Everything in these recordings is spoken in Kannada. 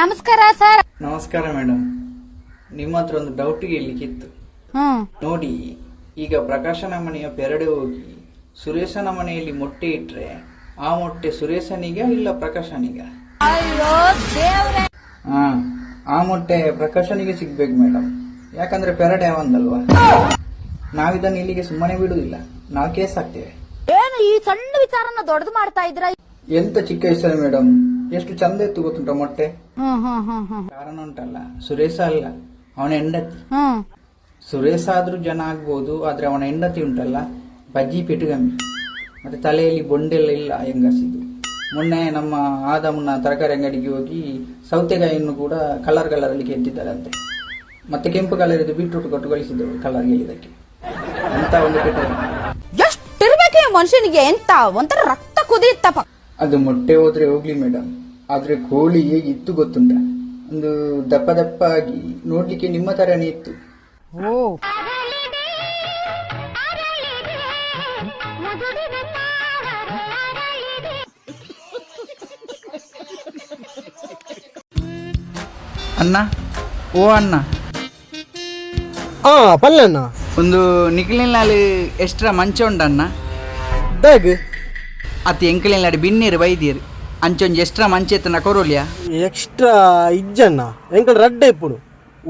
ನಮಸ್ಕಾರ ಸರ್. ನಮಸ್ಕಾರ ಮೇಡಮ್. ನಿಮ್ಮ ಹತ್ರ ಒಂದು ಡೌಟ್ ಕೇಳಲಿಕ್ಕಿತ್ತು. ನೋಡಿ, ಈಗ ಪ್ರಕಾಶನ ಮನೆಯ ಪೆರಡೆ ಹೋಗಿ ಸುರೇಶನ ಮನೆಯಲ್ಲಿ ಮೊಟ್ಟೆ ಇಟ್ರೆ ಆ ಮೊಟ್ಟೆ ಸುರೇಶನಿಗ ಇಲ್ಲ ಪ್ರಕಾಶನಿಗ? ಆ ಮೊಟ್ಟೆ ಪ್ರಕಾಶನಿಗೆ ಸಿಗ್ಬೇಕು ಮೇಡಮ್. ಯಾಕಂದ್ರೆ ಪೆರಡೆ ಒಂದಲ್ವಾ. ನಾವಿದನ್ನು ಇಲ್ಲಿಗೆ ಸುಮ್ಮನೆ ಬಿಡುವುದಿಲ್ಲ, ನಾವು ಕೇಸ್ ಹಾಕ್ತೇವೆ. ಏನು ಈ ಸಣ್ಣ ವಿಚಾರನ ದೊಡ್ಡದು ಮಾಡ್ತಾ ಇದ್ರ? ಎಂತ ಚಿಕ್ಕ ವಿಷಯ ಮೇಡಮ್, ಎಷ್ಟು ಚಂದ ಇತ್ತು ಗೊತ್ತುಂಟ ಮೊಟ್ಟೆ. ಕಾರಣ ಉಂಟಲ್ಲ, ಸುರೇಶ ಅಲ್ಲ, ಅವನ ಹೆಂಡತಿ. ಸುರೇಶ ಆದ್ರೂ ಜನ ಆಗ್ಬೋದು, ಆದ್ರೆ ಅವನ ಹೆಂಡತಿ ಉಂಟಲ್ಲ, ಬಜ್ಜಿ ಪೆಟ್ಟುಗಮ್ಮಿ, ಮತ್ತೆ ತಲೆಯಲ್ಲಿ ಬೊಂಡೆಲ್ಲ ಇಲ್ಲ ಹೆಂಗಸಿದ್ದು. ಮೊನ್ನೆ ನಮ್ಮ ಆದಮ್ಮನ ತರಕಾರಿ ಅಂಗಡಿಗೆ ಹೋಗಿ ಸೌತೆಕಾಯಿಯನ್ನು ಕೂಡ ಕಲರ್ ಅಲ್ಲಿ ಕೆತ್ತಿದ್ದಾರಂತೆ. ಮತ್ತೆ ಕೆಂಪು ಕಲರ್ ಇದು ಬೀಟ್ರೂಟ್ ಕೊಟ್ಟು ಕಳಿಸಿದ್ದೆವು ಕಲರ್ ಗೆಲ್ಲಿದಕ್ಕೆ. ಅಂತ ಒಂದು ಪೆಟ್ಟುಗಮ್ಮಿ. ಎಷ್ಟಿರ್ಬೇಕೆ ಮನುಷ್ಯನಿಗೆ, ಎಂತ ಒಂಥರ ರಕ್ತ ಕುದಿಯುತ್ತಪ್ಪ. ಅದು ಮೊಟ್ಟೆ ಹೋದ್ರೆ ಹೋಗ್ಲಿ ಮೇಡಮ್, ಆದ್ರೆ ಕೋಳಿ ಹೇಗಿತ್ತು ಗೊತ್ತುಂಟ, ಒಂದು ದಪ್ಪ ದಪ್ಪ ಆಗಿ ನೋಡ್ಲಿಕ್ಕೆ ನಿಮ್ಮ ತರನೇ ಇತ್ತು. ಅಣ್ಣ, ಓ ಅಣ್ಣ. ಪಲ್ಯಣ್ಣ, ಒಂದು ನಿಖಿಲಿನಲ್ಲಿ ಎಕ್ಸ್ಟ್ರಾ ಮಂಚ ಉಂಟಣ್ಣ. ಬ್ಯಾಗ್ ಅತಿ ಎಂಕಲಿನಾಡಿ ಬಿನ್ನೀರು ಬೈದೀರು ಅಂಚೊಂಜಿ ಎಕ್ಸ್ಟ್ರಾ ಮಂಚ ಎತ್ತನ ಕೊರೋಲಿಯಾ ಎಕ್ಸ್ಟ್ರಾ ಇಜ್ಜಣ್ಣ ಎಂಕಲ್ ರಡ್ಡ ಇಪ್ಪುಡು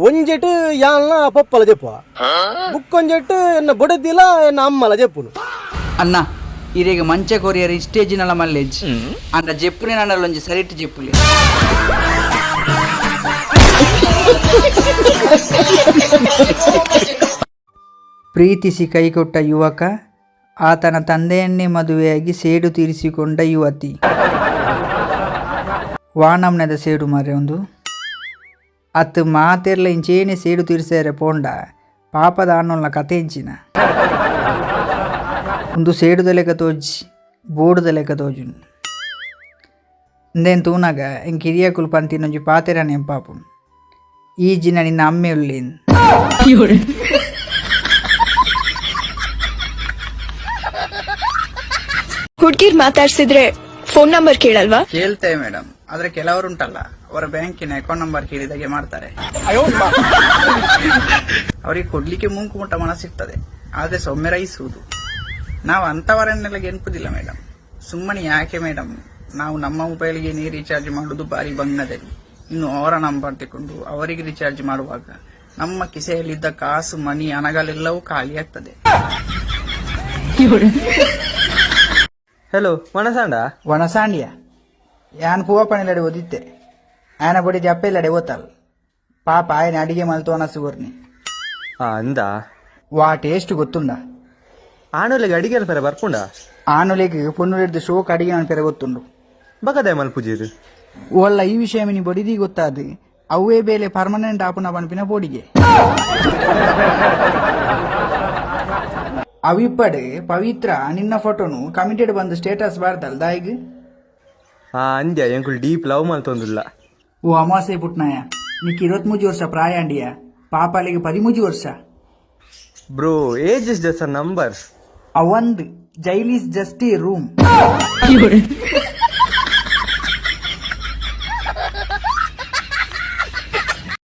ಒಂಜೆಟ್ ಯಾಲ್ನ ಪಪ್ಪಲ ಜೆಪ್ಪುವ ಬುಕ್ಕೊಂಜೆಟ್ ಎನ್ನ ಬೊಡದಿಲ್ಲ ಎನ್ನ ಅಮ್ಮಲ ಜೆಪ್ಪುನು. ಅಣ್ಣ, ಇರೇಗ ಮಂಚ ಕೊರಿಯರ್ ಸ್ಟೇಜಿನಲ್ಲ ಮಲ್ಲೇಜ್ ಅಂಡ ಜೆಪ್ಪುನಿ ನನ್ನಲ್ಲೊಂಜಿ ಸರಿಟ್ ಜೆಪ್ಪುಲಿ. ಪ್ರೀತಿಸಿ ಕೈಕೊಟ್ಟ ಯುವಕ, ಆತನ ತಂದೆಯನ್ನೇ ಮದುವೆಯಾಗಿ ಸೇಡು ತೀರಿಸಿಕೊಂಡ ಯುವತಿ. ವಾನಮ್ನದ ಸೇಡು ಮಾರೆ ಒಂದು ಅತ್ತು ಮಾತೆರ್ಲ ಇಂಚೇನೆ ಸೇಡು ತೀರಿಸ್ಯಾರೆ ಪೋಂಡ ಪಾಪದ ಅನ್ನೋಲ್ನ ಕತೆ ಇಂಚಿನ ಒಂದು ಸೇಡುದ ಲೆಕ್ಕ ತೋಜಿ ಬೋಡುದ ಲೆಕ್ಕ ತೋಜು ಇಂದೇನು ತೂನಾಗ ಹೆಂಗೆ ಕಿರಿಯ ಕುಲ್ಪಂತಿನೊಂಜಿ ಪಾತೆರನೆ ಪಾಪು ಈ ಜಿನ ನಿನ್ನ ಅಮ್ಮೆ ಉಳ್ಳೇನು. ಹುಡ್ಗಿರ್ ಮಾತಾಡ್ಸಿದ್ರೆ ಫೋನ್ ನಂಬರ್ ಕೇಳಲ್ವಾ? ಕೇಳ್ತೇವೆ ಮೇಡಮ್, ಆದ್ರೆ ಕೆಲವರುಂಟಲ್ಲ ಅವರ ಬ್ಯಾಂಕಿನ ಅಕೌಂಟ್ ನಂಬರ್ ಕೇಳಿದಾಗೆ ಮಾಡ್ತಾರೆ. ಅವರಿಗೆ ಕೊಡ್ಲಿಕ್ಕೆ ಮುಂಕು ಮುಟ್ಟ ಮನಸ್ಸಿರ್ತದೆ, ಆದ್ರೆ ಸೊಮ್ಮೆರೈಸುವುದು. ನಾವು ಅಂತವರನ್ನೆಲ್ಲ ಗೆನ್ಪುದಿಲ್ಲ ಮೇಡಮ್. ಸುಮ್ಮನೆ ಯಾಕೆ ಮೇಡಮ್, ನಾವು ನಮ್ಮ ಮೊಬೈಲ್ಗೆ ರೀಚಾರ್ಜ್ ಮಾಡುದು ಬಾರಿ ಬಂಗದಲ್ಲಿ, ಇನ್ನು ಅವರ ನಂಬರ್ ತಗೊಂಡು ಅವರಿಗೆ ರೀಚಾರ್ಜ್ ಮಾಡುವಾಗ ನಮ್ಮ ಕಿಸೆಯಲ್ಲಿದ್ದ ಕಾಸು ಮನಿ ಹಣಗಳೆಲ್ಲವೂ ಖಾಲಿ ಆಗ್ತದೆ. ಹಲೋ, ವನಸಾಂಡಿಯ ಯಾನ್ ಪೂವಪ್ಪನಿಲ್ಲಡೆ ಓದಿತ್ತೆ, ಆಯನ ಬಡಿದ ಅಪ್ಪೆಲ್ಲಡೆ ಓತಲ್ ಪಾಪ ಆಯನ ಅಡಿಗೆ ಮಲ್ತು ಅನಸು ಬರ್ನಿ ಅಂದ ವಾ ಟೇಸ್ಟ್ ಗೊತ್ತುಂಡ. ಆಣುಲೆಗೆ ಅಡಿಗೆ ಪೆರ ಬರ್ಪುಂಡ, ಆನುಲೆಗೆ ಪೊನ್ನುಲಿಡ್ದು ಶೋಕ್ ಅಡಿಗೆ ಮನ ಪೆರ ಗೊತ್ತುಂಡು. ಬಗದೆ ಮಲ್ಪುಜೀರು ಒಲ್ಲ ಈ ವಿಷಯ ಮಿನಿ ಬಡಿದಿ ಗೊತ್ತಾದು ಅವೇ ಬೇಲೆ ಪರ್ಮನೆಂಟ್ ಆಪುನ ಪನ್ಪಿನ ಪೋಡಿಗೆ ಅವಿಪ್ಪಡೆ ಪವಿತ್ರ ನಿನ್ನ ಫೋಟೋನು ಕಮಿಟೆಡ್ ಬಂದು ಸ್ಟೇಟಸ್ ಬಾರ್ದಲ್ ದಾಯಿಗ್. ಅಂದ್ಯ ಎಂಕುಲ್ ಡೀಪ್ ಲವ್ ಮಲ್ತೊಂದುಲ್ಲ. ಓ ಅಮಾಸೆ ಪುಟ್ನಾಯ, ನಿಕ್ 23 ವರ್ಷ ಪ್ರಾಯ ಅಂಡಿಯ, ಪಾಪಾಲಿಗೆ 13 ವರ್ಷ. Bro, age is just a number. ಅವಂದ್ jail is just a room.